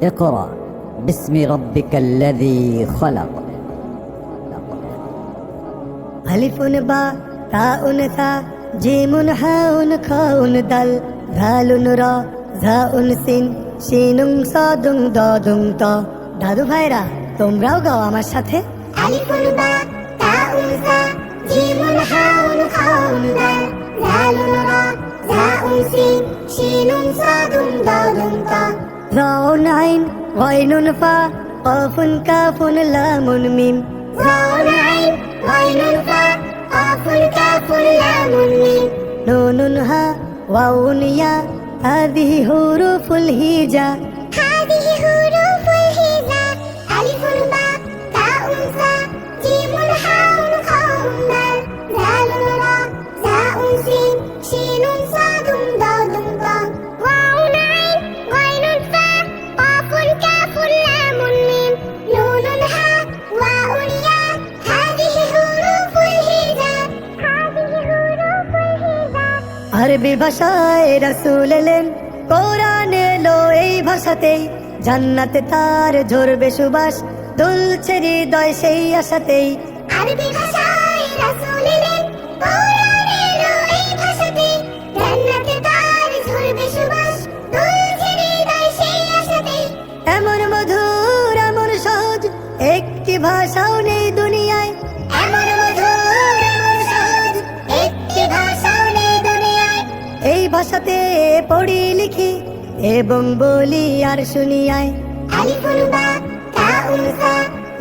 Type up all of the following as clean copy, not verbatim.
اقرأ باسم ربك الذي خلق. ألف با تاء ثا جيم هاء خاء دال ذال را ঝাء scene শিন صاد ضاد তা। দাদু ভাইরা তোমরাও গাও আমার সাথে। আলিফুন বা তাউন সা জিমুন হাউন খাউন দাল জালুন রা জাউন সিন শিনুন সাদুন দাদুন তা। রাউন আইন গাইনুন ফা কাফুন কাফুন লামুন মিম। রাউন আইন গাইনুন ফা কাফুন কাফুন লামুন মিম। নুনুন হা ওয়াউন ইয়া হাযিহি হুরুফুল হিজা। হাযিহি হুরুফুল হিজা। আলিফুন বা তাউন সা জিমুন হাউন খাউন দাল জালুন রা জাউন সিন শিনুন সাদুন দাদুন তা। ওয়াউন আইন গাইনুন ফা কাফুন কাফুন লামুন মিম। নুনুন হা ওয়াউন ইয়া হাযিহি হুরুফুল হিজা। হাযিহি হুরুফুল হিজা। আরবি ভাষায় রাসূল এলেন, কোরআন এলো এই ভাষাতেই। জান্নাতে তার ঝরবে সুবাস, দুলছে হৃদয় সেই আশাতেই। আরবি ভাষায় রাসূল এলেন, কোরআন এলো এই ভাষাতেই। জান্নাতে তার ঝরবে সুবাস, দুলছে হৃদয় সেই আশাতেই। এমন মধুর এমন সহজ একটি ভাষাও নেই দুনিয়ায়। এমন মধুর এমন সহজ একটি ভাষাও নেই দুনিয়ায়। এই ভাষাতে পড়ি লিখি এবং বলি আর শুনি আয়। আলিফুন বা তাউন সা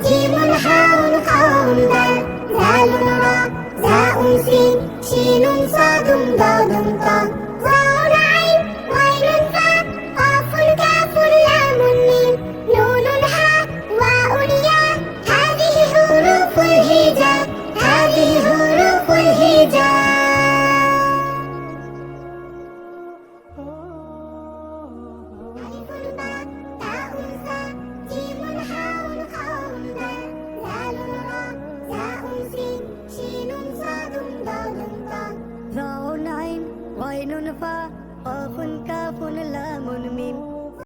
জিমুন হাউন খাউন দাল জালুন রা জাউন সিন শিনুন সাদুন দাদুন তা। ওয়াউন আইন গাইনুন ফা কাফুন কাফুন লামুন মিম। নুনুন হা ওয়াউন ইয়া হাযিহি হুরুফুল হিজা। হাযিহি হুরুফুল হিজা। আলিফুন বা তাউন সা জিমুন হাউন খাউন দাল জালুন রা জাউন সিন শিনুন সাদুন দাদুন তা। রাউন আইন গাইনুন ফা কাফুন কাফুন লামুন মিম।